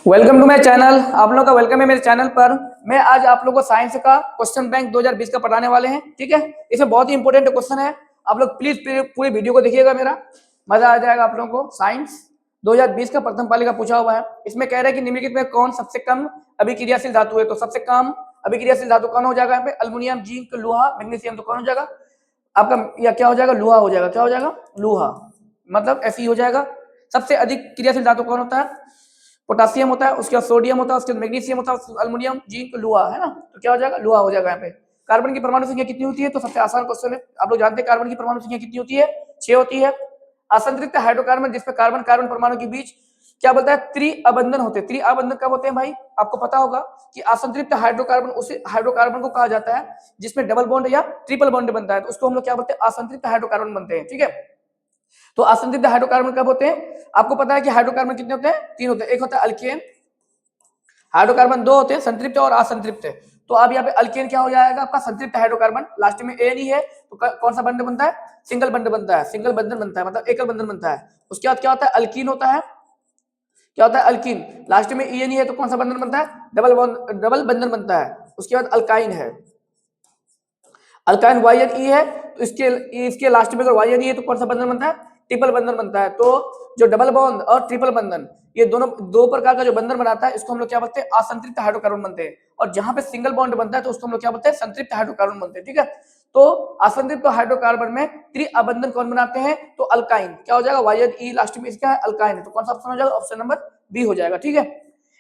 Welcome to my channel. आप लोगों का वेलकम है मेरे चैनल पर। मैं आज आप लोगों को साइंस का क्वेश्चन बैंक 2020 का पढ़ाने वाले हैं। ठीक है, इसमें बहुत ही इंपॉर्टेंट क्वेश्चन है। आप लोग प्लीज पूरी वीडियो को देखिएगा, मेरा मजा आ जाएगा आप लोगों को। साइंस 2020 का प्रथम पाली का पूछा हुआ है। इसमें कह रहा है कि निम्नलिखित में कौन सबसे कम अभिक्रियाशील धातु है। तो सबसे कम अभिक्रियाशील धातु कौन हो जाएगा यहाँ पे? अल्युमिनियम, जिंक, लोहा, मैग्नीशियम। तो कौन हो जाएगा आपका? या क्या हो जाएगा? लोहा हो जाएगा। क्या हो जाएगा? लोहा, मतलब Fe हो जाएगा। सबसे अधिक क्रियाशील धातु कौन होता है? पोटासियम होता है, उसके बाद सोडियम होता है, उसके बाद मैग्नीशियम होता है, अल्युमिनियम, जिंक, लोहा, है ना। तो क्या हो जाएगा? लोहा हो जाएगा यहाँ पे। कार्बन की परमाणु संख्या कितनी होती है? तो सबसे आसान क्वेश्चन है, आप लोग जानते हैं कार्बन की परमाणु संख्या कितनी होती है? 6 होती है। असंतृप्त हाइड्रोकार्बन जिसमें कार्बन कार्बन परमाणु के बीच क्या बोलता है? त्रिअबंधन होते हैं। त्रिअबंधन कब होते हैं भाई? आपको पता होगा कि असंतृप्त हाइड्रोकार्बन उसे हाइड्रोकार्बन को कहा जाता है जिसमें डबल बॉन्ड या ट्रिपल बॉन्ड बनता है, तो उसको हम लोग क्या बोलते हैं? असंतृप्त हाइड्रोकार्बन बनते हैं। ठीक है, तो असंतृप्त हाइड्रोकार्बन कब होते हैं? आपको पता है कि हाइड्रोकार्बन कितने होते हैं? 3 होते हैं। एक होता है अल्केन, हाइड्रोकार्बन 2 होते हैं, संतृप्त और असंतृप्त। तो अब यहाँ पे अल्केन क्या हो जाएगा आपका? संतृप्त हाइड्रोकार्बन, लास्ट में एन ही है, तो कौन सा बंधन बनता है? सिंगल बंधन बनता है। सिंगल बंधन बनता है मतलब एकल बंधन बनता है। उसके बाद क्या होता है? अल्कीन होता है। क्या होता है? अल्कीन, लास्ट में ई एन ही है, तो कौन सा बंधन बनता है? डबल बंधन बनता है। उसके बाद अल्काइन है, अल्काइन वाई एन ई है, तो इसके लास्ट में अगर वाई एन ई है तो कौन सा बंधन बनता है? ट्रिपल बंधन बनता है। तो जो डबल बॉन्ड और ट्रिपल बंधन, ये दोनों दो प्रकार का जो बंधन बनाता है, इसको हम लोग क्या बोलते हैं? असंतृप्त हाइड्रोकार्बन बनते हैं। और जहां पे सिंगल बॉन्ड बनता है तो उसको हम लोग क्या बोलते हैं? संतृप्त हाइड्रोकार्बन बनते हैं। ठीक है, तो असंतृप्त हाइड्रोकार्बन में त्रिअबंधन कौन बनाते हैं? तो अल्काइन। क्या हो जाएगा? वाई एन ई लास्ट में इसका है, अल्काइन है। तो कौन सा ऑप्शन हो जाएगा? ऑप्शन नंबर बी हो जाएगा। ठीक है,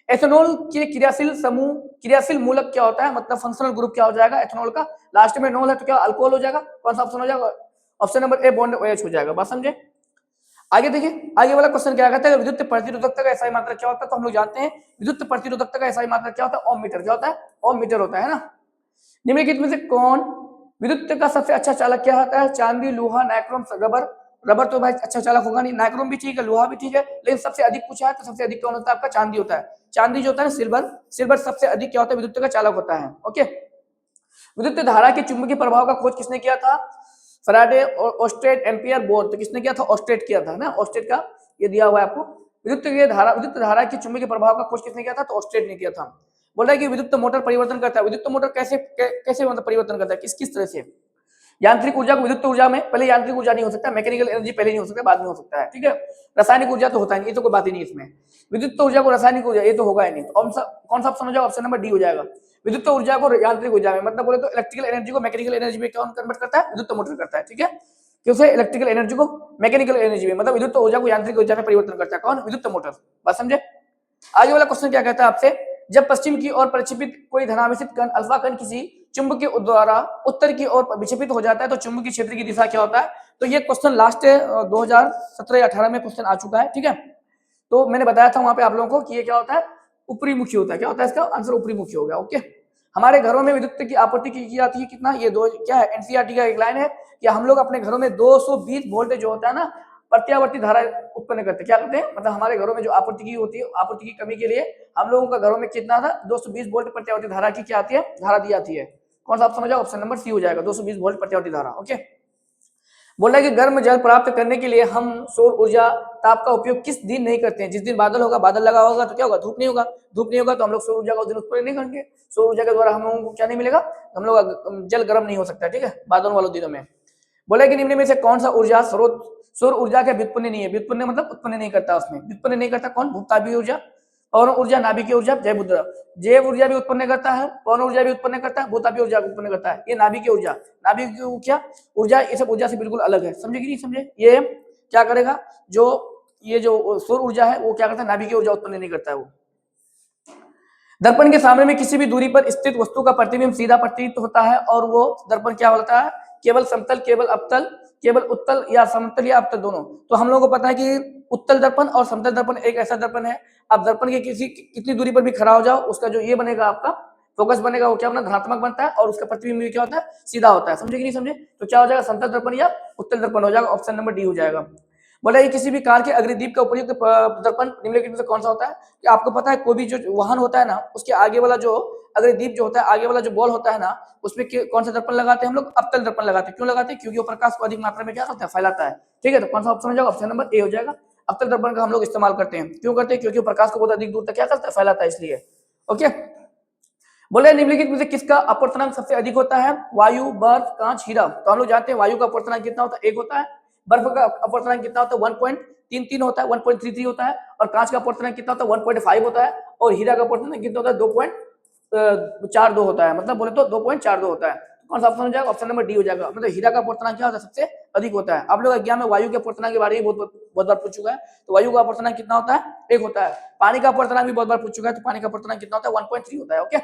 एथेनॉल के क्रियाशील समूह, क्रियाशील मूलक क्या होता है? मतलब फंक्शनल ग्रुप क्या हो जाएगा एथेनॉल का? लास्ट में नॉल है तो क्या अल्कोहल हो जाएगा। कौन सा ऑप्शन हो जाएगा? Option number A, bond OH हो जाएगा। बात समझे? आगे देखिए, आगे वाला क्वेश्चन क्या कहता है? विद्युत प्रतिरोधकता का एसआई मात्रक क्या होता है? तो हम लोग जानते हैं विद्युत प्रतिरोधकता का एसआई मात्रक क्या होता है? ओम मीटर। क्या होता है? ओम मीटर होता है ना। निम्नलिखित में से कौन विद्युत का सबसे अच्छा चालक क्या होता है? चांदी, लोहा, नाइक्रोम, रबर। रबर तो भाई अच्छा चालक होगा नहीं, नाइक्रोम भी ठीक है, लोहा भी ठीक है, लेकिन सबसे अधिक पूछा है तो सबसे अधिक कौन होता है आपका? चांदी होता है। चांदी जो होता है ना, सिल्वर, सिल्वर सबसे अधिक क्या होता है? विद्युत का चालक होता है। ओके, विद्युत धारा के चुंबकीय प्रभाव का खोज किसने किया था? फैराडे और ऑस्टेट, एम्पियर, बोर। तो किसने किया था? ऑस्टेट किया था ना। ऑस्टेट का ये दिया हुआ है आपको। विद्युत धारा के चुंबकीय प्रभाव का खोज किसने किया था? तो ऑस्टेट ने किया था। बोल रहा है कि विद्युत मोटर परिवर्तन करता है। विद्युत मोटर कैसे मतलब परिवर्तन करता है? किस किस तरह से? यांत्रिक ऊर्जा को विद्युत ऊर्जा में, पहले यांत्रिक ऊर्जा नहीं हो सकता, मैकेनिकल एनर्जी पहले नहीं हो सकता, बाद में हो सकता है। ठीक है, रासायनिक ऊर्जा तो होता नहीं, ये तो कोई बात ही नहीं इसमें। विद्युत ऊर्जा को रासायनिक ऊर्जा, ये तो होगा ही नहीं। तो कौन सा ऑप्शन हो जाएगा? ऑप्शन नंबर डी हो जाएगा। विद्युत ऊर्जा को यांत्रिक ऊर्जा में, मतलब बोले तो इलेक्ट्रिकल एनर्जी को मैकेनिकल एनर्जी में कौन कन्वर्ट करता है? विद्युत मोटर करता है। ठीक है, क्योंकि इलेक्ट्रिकल एनर्जी को मैकेनिकल एनर्जी में, मतलब विद्युत ऊर्जा को यांत्रिक ऊर्जा में परिवर्तन करता है कौन? विद्युत मोटर। बात समझे? आगे वाला क्वेश्चन क्या कहता है आपसे? जब पश्चिम की ओर प्रक्षेपित कोई धनावेशित कण अल्फा कण किसी चुंबक के द्वारा उत्तर की ओर विक्षेपित हो जाता है तो चुंबकीय क्षेत्र की दिशा क्या होता है? तो ये क्वेश्चन लास्ट 2017 या 18 में क्वेश्चन आ चुका है। ठीक है, तो मैंने बताया था वहां पे आप लोगों को कि ये क्या होता है? ऊपरी मुखी होता है। क्या होता है? इसका आंसर ऊपरी मुखी हो गया। ओके, हमारे घरों में विद्युत की आपूर्ति की जाती है कितना? ये दो क्या है? एनसीईआरटी का एक लाइन है कि हम लोग अपने घरों में 220 वोल्ट जो होता है ना, प्रत्यावर्ती धारा उत्पन्न करते हैं। क्या करते हैं? मतलब हमारे घरों में जो आपूर्ति की होती है, आपूर्ति की कमी के लिए हम लोगों का घरों में कितना था? 220 वोल्ट प्रत्यावर्ती धारा की क्या आती है? धारा दी जाती है। कौन सा ऑप्शन हो जाएगा? ऑप्शन नंबर सी हो जाएगा, 220 वोल्ट प्रत्यावर्ती धारा। ओके, बोला है कि गर्म जल प्राप्त करने के लिए हम सौर ऊर्जा ताप का उपयोग किस दिन नहीं करते हैं? जिस दिन बादल होगा, बादल लगा होगा तो क्या होगा? धूप नहीं होगा। धूप नहीं होगा तो हम लोग सौर ऊर्जा का उस दिन उत्पन्न नहीं करेंगे। सौर ऊर्जा के द्वारा हम लोगों को क्या नहीं मिलेगा? हम लोग जल गर्म नहीं हो सकता। ठीक है, बादल वालों दिनों में। बोला कि निम्न में से कौन सा ऊर्जा स्रोत सौर ऊर्जा के व्युत्पन्न नहीं है? व्युत्पन्न मतलब उत्पन्न नहीं करता, उसमें व्युत्पन्न नहीं करता। कौन? भूतापीय ऊर्जा, पवन ऊर्जा, नाभिकीय ऊर्जा, जैव ऊर्जा। जैव ऊर्जा भी उत्पन्न करता है, पवन ऊर्जा भी उत्पन्न करता है, भूतापीय ऊर्जा भी उत्पन्न करता है। ये नाभिकीय ऊर्जा, नाभिकीय क्या ऊर्जा, ये सब ऊर्जा से बिल्कुल अलग है। समझे कि नहीं समझे? ये क्या करेगा? जो ये जो सौर ऊर्जा है वो क्या करता है? नाभिकीय ऊर्जा उत्पन्न नहीं करता है वो। दर्पण के सामने में किसी भी दूरी पर स्थित वस्तु का प्रतिबिंब सीधा प्रतीत होता है और वो दर्पण क्या होता है? केवल समतल, केवल अवतल, केवल उत्तल या समतल या अवतल दोनों। तो हम लोगों को पता है कि उत्तल दर्पण और समतल दर्पण एक ऐसा दर्पण है, आप दर्पण के कितनी दूरी पर भी खड़ा हो जाओ, उसका जो ये बनेगा आपका फोकस बनेगा वो क्या अपना धनात्मक बनता है और उसका प्रतिबिंब भी क्या होता है? सीधा होता है। समझे कि नहीं समझे? तो क्या हो जाएगा? समतल दर्पण या उत्तल दर्पण हो जाएगा। ऑप्शन नंबर डी हो जाएगा। बोला ये किसी भी कार के अग्रदीप का उपयुक्त दर्पण निम्नलिखित में से कौन सा होता है? कि आपको पता है कोई भी जो वाहन होता है ना, उसके आगे वाला जो अग्रदीप जो होता है, आगे वाला जो बॉल होता है ना, उसमें कौन सा दर्पण लगाते हैं हम लोग? अवतल दर्पण लगाते हैं। क्यों लगाते हैं? क्योंकि वो प्रकाश को अधिक मात्रा में क्या करता है? फैलाता है। ठीक है, तो कौन सा ऑप्शन हो जाएगा? ऑप्शन नंबर ए हो जाएगा। अवतल दर्पण का हम लोग इस्तेमाल करते हैं। क्यों करते हैं? क्योंकि प्रकाश को बहुत अधिक दूर तक क्या करता है, फैलाता है, इसलिए। ओके, बोले निम्नलिखित में से किसका अपवर्तनांक सबसे अधिक होता है? वायु, बर्फ, कांच, हीरा। तो हम लोग जानते हैं वायु का अपवर्तनांक कितना होता है? 1 होता है। बर्फ का अपवर्तनांक कितना होता है? 1.33 होता है, 1.33 होता है। और कांच का अपवर्तनांक कितना होता है? 1.5 होता है। और हीरा का अपवर्तनांक कितना होता है? 2.42 होता है, मतलब बोले तो 2.42 होता है। कौन सा ऑप्शन हो जाएगा? ऑप्शन नंबर डी हो जाएगा। मतलब हीरा का अपवर्तनांक क्या होता है? सबसे अधिक होता है। आप लोग एग्जाम में वायु के अपवर्तनांक के बारे में बहुत बार पूछ चुका है। तो वायु का अपवर्तनांक कितना होता है? 1 होता है। पानी का अपवर्तनांक भी बहुत बार पूछ चुका है। तो पानी का अपवर्तनांक कितना होता है? 1.3 होता है। ओके,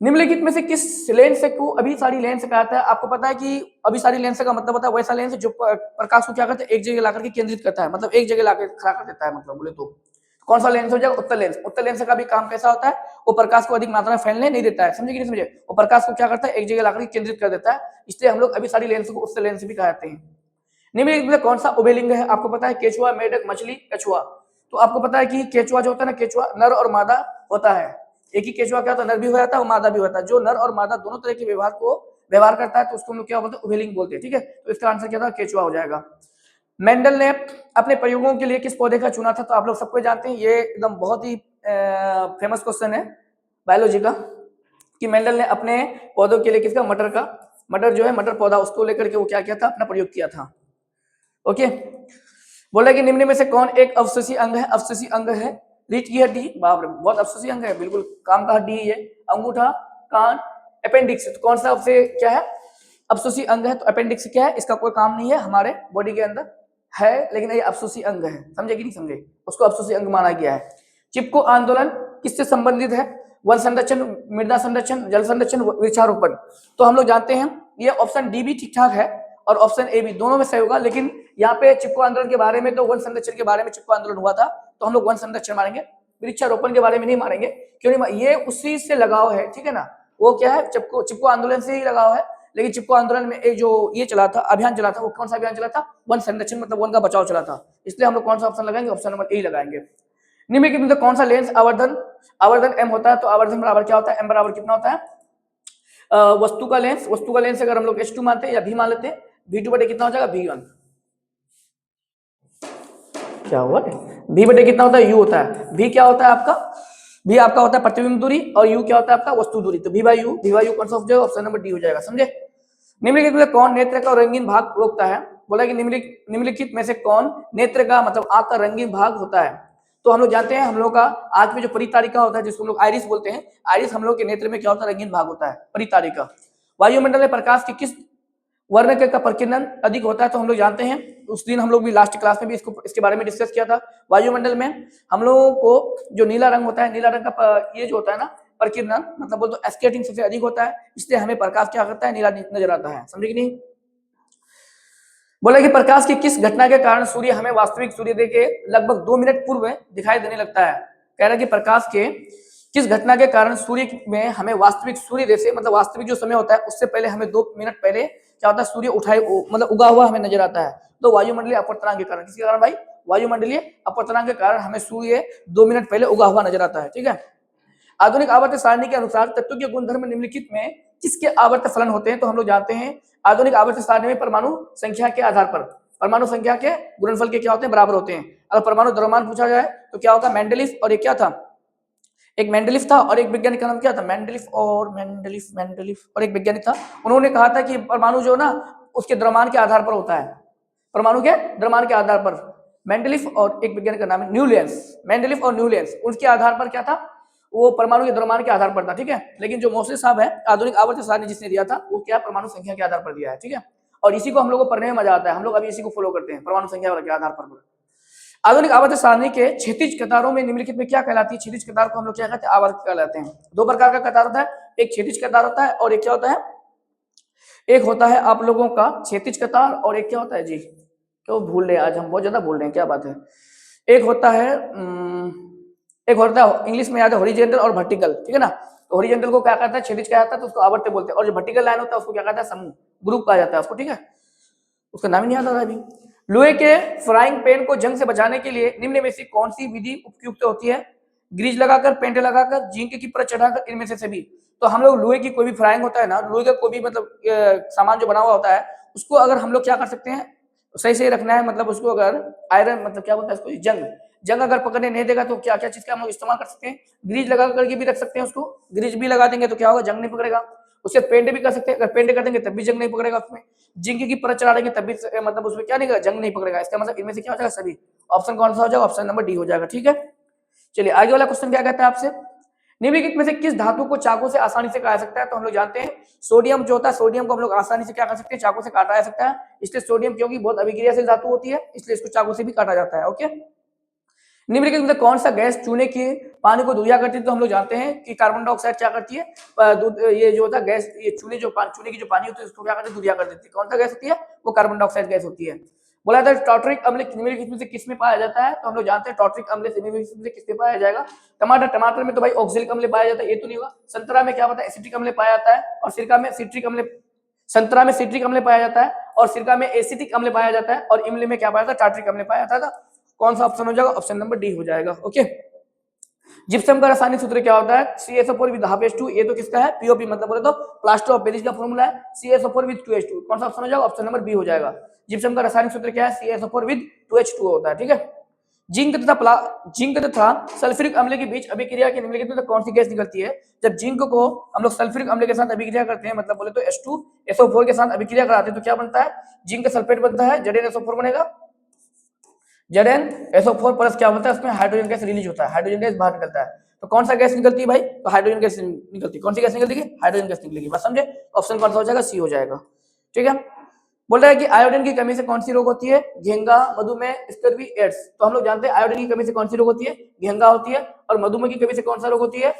निम्नलिखित में से किस लेंस को अभिसारी लेंस कहा जाता है? आपको पता है कि अभिसारी लेंस का मतलब होता है वैसा लेंस जो प्रकाश को क्या करता है? एक जगह लाकर के केंद्रित करता है, मतलब एक जगह लाकर खड़ा कर देता है, मतलब बोले तो। कौन सा लेंस हो जाएगा? उत्तल लेंस। उत्तल लेंस का भी काम कैसा होता है? वो प्रकाश को अधिक मात्रा में फैलने नहीं देता है, समझे कि नहीं समझे? वो प्रकाश को क्या करता है? एक जगह लाकर के केंद्रित कर देता है, इसलिए हम लोग अभिसारी लेंस को उत्तल लेंस भी कहते हैं। निम्नलिखित में कौन सा उभयलिंग है? आपको पता है केचुआ, मेढक, मछली, कछुआ। तो आपको पता है कि केचुआ जो होता है ना, केचुआ नर और मादा होता है। एक ही केचुआ क्या होता है? नर भी हो जाता है और मादा भी होता है। जो नर और मादा दोनों तरह के व्यवहार करता है तो उसको हम लोग क्या बोलते हैं? उभयलिंग बोलते हैं। ठीक है, तो इसका आंसर क्या था? केचुआ हो जाएगा। मेंडल ने अपने प्रयोगों के लिए किस पौधे का चुना था? तो आप लोग सबको जानते हैं, ये एकदम बहुत ही फेमस क्वेश्चन है बायोलॉजी का, कि मेंडल ने अपने पौधों के लिए किसका? मटर जो है, मटर पौधा, उसको लेकर के वो क्या किया था? अपना प्रयोग किया था। ओके, बोला कि निम्न में से कौन एक अवशेषी अंग है? अवशेषी अंग है रीढ़ की हड्डी। बाप रे, बहुत अवशेषी अंग है, बिल्कुल काम का हड्डी है। अंगूठा, कान, अपेंडिक्स। तो कौन सा आपसे क्या है? अवशेषी अंग है। तो अपेंडिक्स क्या है? इसका कोई काम नहीं है हमारे बॉडी के अंदर है, लेकिन ये अवशेषी अंग है, समझे कि नहीं समझे? उसको अवशेषी अंग माना गया है। चिपको आंदोलन किससे संबंधित है? वन संरक्षण, मृदा संरक्षण, जल संरक्षण, वृक्षारोपण। तो हम लोग जानते हैं ये ऑप्शन डी भी ठीक ठाक है और ऑप्शन ए भी, दोनों में सही होगा। लेकिन यहाँ पे चिपको आंदोलन के बारे में, तो वन संरक्षण के बारे में चिपको आंदोलन हुआ था, तो हम लोग वन संरक्षण मानेंगे। वृक्षारोपण के बारे में नहीं मानेंगे। क्यों नहीं? ये उसी से लगाव है, ठीक है ना? वो क्या है? चिपको आंदोलन से ही लगाव है। लेकिन चिपको आंदोलन में एक जो ये चला था, अभियान चला था, वो कौन सा अभियान चला था? वन संरक्षण, मतलब वन का बचाव चला था। इसलिए हम लोग कौन सा ऑप्शन लगाएंगे? ऑप्शन नंबर ए लगाएंगे। निम्नलिखित में कौन सा लेंस आवर्धन एम होता है? तो आवर्धन बराबर क्या होता है? एम बराबर कितना होता है? वस्तु का लेंस अगर हम लोग H2 मानते हैं या V मान लेते हैं, V2 बटे कितना हो जाएगा? V1। क्या हुआ? V बटे कितना होता है? U होता है। V क्या होता है आपका? V आपका होता है प्रतिबिंब दूरी, और U क्या होता है आपका? वस्तु दूरी। तो V बाई U कौन सा हो जाएगा? ऑप्शन नंबर डी हो जाएगा, समझे? निम्नलिखित में कौन नेत्र का रंगीन भाग रोकता है? बोला कि निम्नलिखित में से कौन नेत्र का, मतलब आंख का रंगीन भाग होता है? तो हम लोग जानते हैं, हम लोग का आंख में जो परितारिका होता है, जिसको हम लोग आइरिस बोलते हैं, आइरिस हम लोग के नेत्र में क्या होता है? रंगीन भाग होता है, परितारिका। वायुमंडल में प्रकाश के किस वर्ण का प्रकीर्णन अधिक होता है? तो हम लोग जानते हैं, उस दिन हम लोग भी लास्ट क्लास में भी इसके बारे में डिस्कस किया था। वायुमंडल में हम लोगों को जो नीला रंग होता है, नीला रंग का ये जो होता है ना, प्रकीर्णन, मतलब बोल तो स्कैटरिंग सबसे अधिक होता है, इसलिए हमें प्रकाश क्या करता है? नीला नजर आता है, समझे कि नहीं? बोला कि प्रकाश की किस घटना के कारण सूर्य हमें वास्तविक सूर्योदय के लगभग 2 मिनट पूर्व दिखाई देने लगता है? कह रहा है कि प्रकाश के किस घटना के कारण सूर्य में हमें वास्तविक सूर्योदय से, मतलब वास्तविक जो समय होता है उससे पहले हमें 2 मिनट पहले क्या होता है? सूर्य मतलब उगा हुआ हमें नजर आता है। तो वायुमंडलीय अपवर्तनांक के कारण। किसके कारण भाई? वायुमंडलीय अपवर्तनांक के कारण हमें सूर्य 2 मिनट पहले उगा हुआ नजर आता है, ठीक है। आधुनिक आवर्त सारणी के अनुसार तत्व के गुणधर्म निम्नलिखित में किसके आवर्त फलन होते हैं? तो हम लोग जानते हैं, आधुनिक आवर्त सारणी में परमाणु संख्या के आधार पर परमाणु संख्या के गुणनफल के क्या होते हैं? बराबर होते हैं। अगर परमाणु द्रव्यमान पूछा जाए तो क्या होगा? मेंडलीफ और एक क्या था? एक मेंडलीफ था, और एक वैज्ञानिक का नाम क्या था? मेंडलीफ और एक वैज्ञानिक था। उन्होंने कहा था कि परमाणु जो ना उसके द्रव्यमान के आधार पर होता है, परमाणु के द्रव्यमान के आधार पर। मेंडलीफ और एक वैज्ञानिक का नाम है न्यूलैंस, मेंडलीफ और न्यूलैंस, उसके आधार पर क्या था? वो परमाणु के द्रव्यमान के आधार पर था, ठीक है। लेकिन जो मोस्टली साहब है, आधुनिक आवर्त सारणी जिसने दिया था, वो क्या? परमाणु संख्या के आधार पर दिया है, ठीक है। और इसी को हम लोग को पढ़ने में मजा आता है, हम लोग अभी इसी को फॉलो करते हैं, परमाणु संख्या के आधार पर। आधुनिक आवर्त सारणी के क्षैतिज कतारों में निम्नलिखित में क्या कहलाती है? क्षैतिज कतार को हम लोग क्या कहते हैं? आवर्त कहलाते हैं। 2 प्रकार का कतार होता है, एक क्षैतिज कतार होता है और एक क्या होता है? एक होता है आप लोगों का क्षैतिज कतार, और एक क्या होता है जी? क्यों भूल रहे आज हम, बहुत ज्यादा भूल रहे हैं, क्या बात है। एक होता है इंग्लिश में याद है हॉरिजॉन्टल और वर्टिकल, ठीक है ना। तो हॉरिजॉन्टल को क्या कहता है? क्षैतिज कहा जाता है, तो उसको आवर्त बोलते हैं। और जो वर्टिकल लाइन होता है उसको क्या कहता है? समूह, ग्रुप कहा जाता है उसको, ठीक है। उसका नाम ही नहीं याद आ रहा अभी। लोहे के फ्राइंग पैन को जंग से बचाने के लिए निम्न में से कौन सी विधि उपयुक्त होती है? ग्रीज लगाकर, पेंट लगाकर, जिंक की परत चढ़ाकर, इनमें से सभी। तो हम लोग लोहे की कोई भी फ्राइंग होता है ना, लोहे का कोई भी मतलब सामान जो बना हुआ होता है, उसको अगर हम लोग क्या कर सकते हैं? सही सही रखना है, मतलब उसको अगर आयरन मतलब क्या बोलता है इसको, जंग जंग अगर पकड़ने नहीं देगा तो क्या क्या चीज का हम लोग इस्तेमाल कर सकते हैं, ग्रीज लगा करके भी रख सकते हैं उसको, ग्रीज भी लगा देंगे तो क्या होगा, जंग नहीं पकड़ेगा। उससे पेंट भी कर सकते हैं, अगर पेंट कर देंगे तब भी जंग नहीं पकड़ेगा उसमें, जिंक की परत चढ़ा देंगे तब भी मतलब उसमें क्या नहीं, जंग नहीं पकड़ेगा। इसका मतलब इनमें से क्या हो जाएगा, सभी। ऑप्शन कौन सा हो जाएगा, ऑप्शन नंबर डी हो जाएगा। ठीक है, चलिए आगे वाला क्वेश्चन क्या कहता है आपसे, निम्नलिखित में से किस धातु को चाकू से आसानी से काट सकता है, तो हम लोग जानते हैं सोडियम जो होता है, सोडियम को हम लोग आसानी से क्या कर सकते हैं, चाकू से काटा जा सकता है। इसलिए सोडियम क्योंकि बहुत अभिक्रियाशील धातु होती है, इसलिए इसको चाकू से भी काटा जाता है। ओके, निम्नलिखित में से कौन सा गैस चूने के पानी को दूधिया करती है, तो हम लोग जानते हैं कि कार्बन डाइऑक्साइड क्या करती है, ये जो होता है गैस, ये चूने चूने की जो पानी होती है उसको क्या करती है, दूधिया कर देती है। कौन सा गैस होती है, वो कार्बन डाइऑक्साइड गैस होती है। बोला था टार्टरिक अम्ल निम्नलिखित में से किस में पाया जाता है, तो हम लोग जानते हैं टार्टरिक अम्ल निम्नलिखित में से किस में पाया जाएगा, टमाटर में तो भाई ऑक्सैलिक अम्ल पाया जाता है, ये तो नहीं होगा। संतरा में क्या पता है, एसिटिक अम्ल पाया जाता है, और सिरका में सिट्रिक अम्ल, संतरा में सिट्रिक अम्ल पाया जाता है, और सिरका में एसिटिक अम्ल पाया जाता है, और इमली में क्या पाया जाता है, टार्टरिक अम्ल पाया जाता है। कौन सा ऑप्शन हो जाएगा, ऑप्शन नंबर डी हो जाएगा। ओके, जिप्सम का रासायनिक सूत्र क्या होता है, CaSO4 विद हाफ H2, ये तो किसका है, पीओपी मतलब बोले तो प्लास्टर ऑफ पेरिस का फॉर्मूला है, CaSO4 विद 2H2। कौन सा ऑप्शन हो जाएगा, ऑप्शन नंबर बी हो जाएगा। जिप्सम का रासायनिक सूत्र क्या है, CaSO4 विद 2H2 होता है। ठीक है, जिंक तथा सल्फ्यूरिक अम्ल के बीच अभिक्रिया के निम्नलिखित में कौन सी गैस निकलती है, जब जिंक को हम लोग सल्फ्यूरिक अम्ल के साथ अभिक्रिया करते हैं, मतलब बोले तो H2SO4 के साथ अभिक्रिया कराते हैं, तो क्या बनता है, जिंक सल्फेट बनता है, ZnSO4 बनेगा। ZnSO4 प्लस क्या होता है, उसमें हाइड्रोजन गैस रिलीज होता है, हाइड्रोजन गैस बाहर निकलता है। तो कौन सा गैस निकलती है भाई, तो हाइड्रोजन गैस निकलती है। कौन सी गैस निकलती है, हाइड्रोजन गैस निकलेगी। बस समझे, ऑप्शन कौन सा हो जाएगा, सी हो जाएगा। ठीक है, बोल रहा है कि आयोडीन की कमी से कौन सी रोग होती है, घेंगा, मधुमेह, स्कर्वी, एड्स। तो हम लोग जानते हैं आयोडीन की कमी से कौन सी रोग होती है, घेंगा होती है, और मधुमेह की कमी से कौन सा रोग होती है,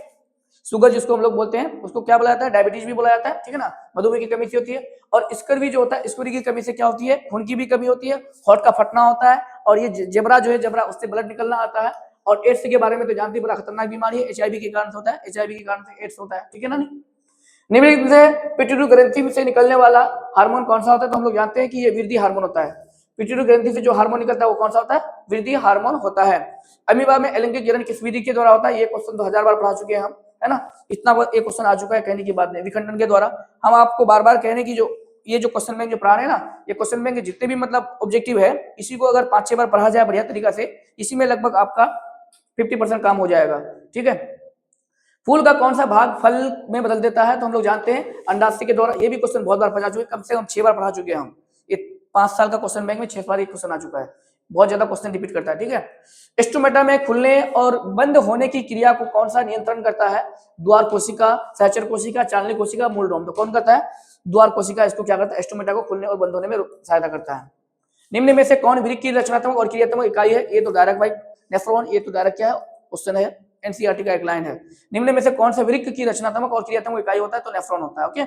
शुगर जिसको हम लोग बोलते हैं, उसको क्या बोला जाता है, डायबिटीज भी बोला जाता है। ठीक है ना, मधुमेह की कमी से होती है। और स्कर्वी जो होता है, स्कर्वी की कमी से क्या होती है, खून की भी कमी होती है, होठ का फटना होता है, और ये जेबरा जो है, जेबरा उससे ब्लड निकलना आता है। और एड्स के बारे में तो जानते हैं, बड़ा खतरनाक बीमारी है, HIV के कारण से होता है, HIV के कारण से एड्स होता है। ठीक है ना, नहीं। निम्नलिखित से पिट्यूटरी ग्रंथि से निकलने वाला हार्मोन कौन सा होता है, तो हम लोग जानते हैं कि ये वृद्धि हार्मोन होता है। पिट्यूटरी ग्रंथि से जो हार्मोन निकलता है वो कौन सा होता है, वृद्धि हार्मोन होता है। अमीबा में एलैंगिक जनन किस विधि के द्वारा होता है, ये क्वेश्चन तो 1000 बार पढ़ा चुके हैं हम, है ना, इतना एक क्वेश्चन आ चुका है, कहने की बात नहीं, विखंडन के द्वारा। हम आपको बार बार कहने की जो ये जो क्वेश्चन बैंक जो पढ़ा रहे हैं ना, ये क्वेश्चन बैंक जितने भी मतलब ऑब्जेक्टिव है, इसी को अगर 5-6 बार पढ़ा जाए बढ़िया तरीका से, इसी में लगभग आपका 50% काम हो जाएगा। ठीक है, फूल का कौन सा भाग फल में बदल देता है, तो हम लोग जानते हैं अंडाशय के द्वारा। ये भी क्वेश्चन बहुत बार पढ़ा चुके हैं, कम से कम 6 बार पढ़ा चुके हैं हम। ये 5 साल का क्वेश्चन बैंक में 6 बार एक क्वेश्चन आ चुका है, बहुत ज्यादा क्वेश्चन रिपीट करता है। ठीक है, स्टोमेटा में खुलने और बंद होने की क्रिया को कौन सा नियंत्रण करता है, द्वार कोशिका, सहचर कोशिका, चालनी कोशिका, मूलरोम। तो कौन करता है, द्वार कोशिका इसको क्या करता है, स्टोमेटा को खुलने और बंद होने में सहायता करता है। निम्न में से कौन वृक्क की रचनात्मक और क्रियात्मक इकाई है, ये तो डायरेक्ट भाई नेफ्रॉन, ये तो डायरेक्ट क्या है, क्वेश्चन है, एनसीईआरटी का एक लाइन है। निम्न में से कौन सा वृक्क की रचनात्मक और क्रियात्मक इकाई होता है, तो नेफ्रॉन होता है। ओके,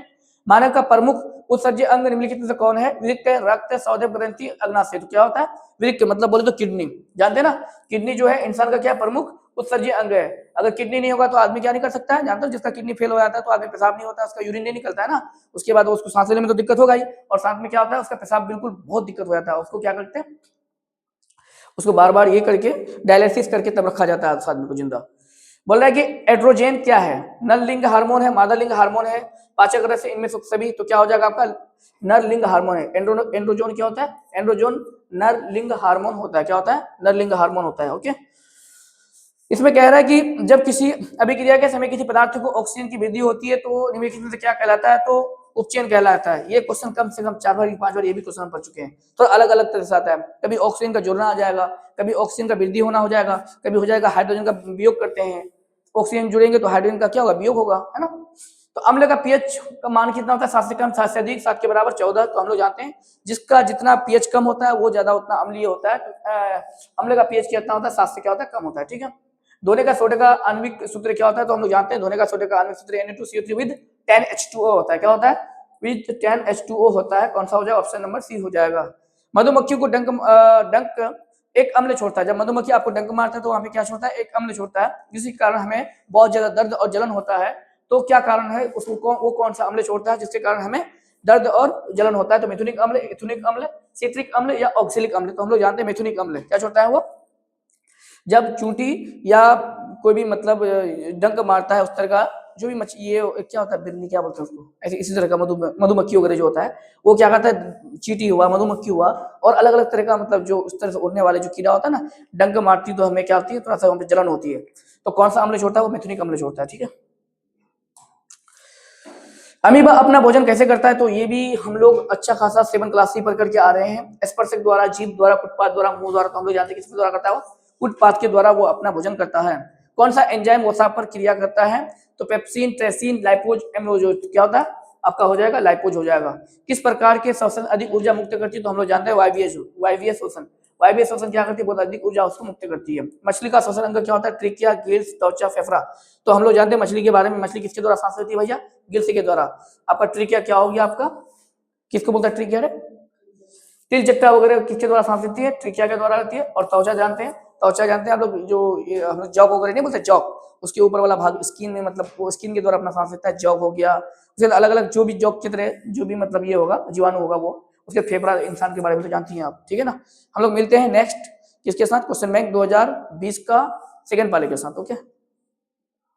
मानव का प्रमुख उत्सर्ज्य अंग निम्नलिखित में से कौन है, वृक्क, रक्त, सौदेव ग्रंथि, अग्नाशय। तो क्या होता है, वृक्क मतलब बोले तो किडनी, जानते हैं ना, किडनी जो है इंसान का क्या प्रमुख उत्सर्ज्य अंग है। अगर किडनी नहीं होगा तो आदमी क्या नहीं कर सकता है, जानते हो, जिसका किडनी फेल हो जाता है तो आदमी पेशाब नहीं होता, उसका यूरिन नहीं निकलता है ना, उसके बाद उसको सांस लेने में तो दिक्कत होगा ही, और साथ में क्या होता है, उसका पेशाब बिल्कुल बहुत दिक्कत हो जाता है, उसको क्या करते हैं, उसको बार बार ये करके डायलिसिस करके तब रखा जाता है उस आदमी को जिंदा। बोल रहा है कि एड्रोजेन क्या है, नर लिंग हार्मोन है, मादा लिंग हार्मोन है, पाचक रस इनमें सभी, तो क्या हो जाएगा आपका, नर लिंग हार्मोन है। एंड्रोजोन क्या होता है, एंड्रोजोन नर लिंग हार्मोन होता है, क्या होता है, नर लिंग हार्मोन होता है। ओके, इसमें कह रहा है कि जब किसी अभिक्रिया के समय किसी पदार्थ को ऑक्सीजन की वृद्धि होती है तो निम्नलिखित में से क्या कहलाता है, तो उपचयन कहलाता है। ये क्वेश्चन कम से कम 4 बार 5 बार ये भी क्वेश्चन पढ़ चुके हैं, तो अलग अलग तरह से आता है, कभी ऑक्सीजन का जुड़ना आ जाएगा, कभी ऑक्सीजन का वृद्धि होना हो जाएगा, कभी हो जाएगा हाइड्रोजन का वियोग करते हैं, ऑक्सीजन जुड़ेंगे तो हाइड्रोजन का क्या होगा, वियोग होगा, है ना। तो अम्ल का पीएच का मान कितना होता है, 7 से कम, 7 से अधिक, 7 के बराबर 14। तो हम लोग जानते हैं जिसका जितना पीएच कम होता है वो ज्यादा उतना अम्लीय होता है। तो अम्ल का पीएच कितना होता है, 7 से क्या होता है, कम होता है। ठीक है, धोने का सोडे का आणविक सूत्र क्या होता है, तो हम लोग जानते हैं धोने का सोडे का आणविक सूत्र Na2CO3 विद 10H2O होता है, क्या होता है, विद 10H2O होता है। कौन सा हो जाएगा, ऑप्शन नंबर सी हो जाएगा। मधुमक्खियों को डंक एक अम्ल छोड़ता है, जब मधुमक्खी आपको डंक मारता है तो वहां पे क्या छोड़ता है, एक अम्ल छोड़ता है, जिसके कारण हमें बहुत ज्यादा दर्द और जलन होता है। तो क्या कारण है उसको, वो कौन सा अम्ल छोड़ता है जिसके कारण हमें दर्द और जलन होता है, तो मिथुनिक अम्ल, इथुनिक अम्ल, सिट्रिक अम्ल या ऑक्सैलिक अम्ल। तो हम लोग जानते हैं मिथुनिक अम्ल क्या छोड़ता है, वो जब चूंटी या कोई भी मतलब डंक मारता है उस तरह का जो भी ये क्या होता है, बिल्ली क्या बोलते हैं उसको, ऐसे इसी तरह का मधुमक्खी वगैरह जो होता है, वो क्या करता है, चींटी हुआ, मधुमक्खी हुआ, और अलग अलग तरह का मतलब जो उस तरह से उड़ने वाले जो कीड़ा होता है ना, डंक मारती तो हमें क्या होती है, थोड़ा सा हमें जलन होती है। तो कौन सा अम्लज होता है, वो मेथुनिक अम्लज होता है। ठीक है। अमीबा अपना भोजन कैसे करता है, तो ये भी हम लोग अच्छा खासा 7 क्लास से पढ़ करके आ रहे हैं। स्पर्शक द्वारा, जीभ द्वारा, कुटपाथ द्वारा, मुंह द्वारा। तो हम लोग जानते हैं किस द्वारा करता है, वो कुटपाथ के द्वारा वो अपना भोजन करता है। कौन सा एंजाइम वसा पर क्रिया करता है, तो पेप्सिन, ट्रेसिन, लाइपोज, एमलोज। क्या होता है आपका, हो जाएगा लाइपोज हो जाएगा। किस प्रकार के श्वसन अधिक ऊर्जा मुक्त करती है, तो हम लोग जानते हैं वायवीय श्वसन। वायवीय श्वसन क्या करती है, बहुत अधिक ऊर्जा उसको मुक्त करती है। मछली का श्वसन अंग क्या होता है, ट्रिकिया, गिल्स, त्वचा, फेफड़ा। तो हम लोग जानते हैं मछली के बारे में, मछली किसके द्वारा सांस लेती है भैया, गिल्स के द्वारा। आपका ट्रिकिया क्या हो गया आपका, किसको बोलता है ट्रिकिया रे, तिलचट्टा वगैरह किसके द्वारा सांस लेती है, ट्रिकिया के द्वारा लेती है। और त्वचा जानते हैं, त्वचा जानते हैं आप लोग, जो हम लोग जॉक वगैरह नहीं बोलते, जॉक, उसके ऊपर वाला भाग स्किन में, मतलब वो स्किन के द्वारा अपना सांस लेता है, जॉक हो गया। उसके अलग अलग जो भी जॉक की तरह जो भी मतलब ये होगा जीवाणु होगा, वो उसके फेफड़ा इंसान के बारे में तो जानती हैं आप। ठीक है ना। हम लोग मिलते हैं नेक्स्ट किसके साथ, क्वेश्चन बैंक 2020 का सेकंड पाले के साथ। ओके।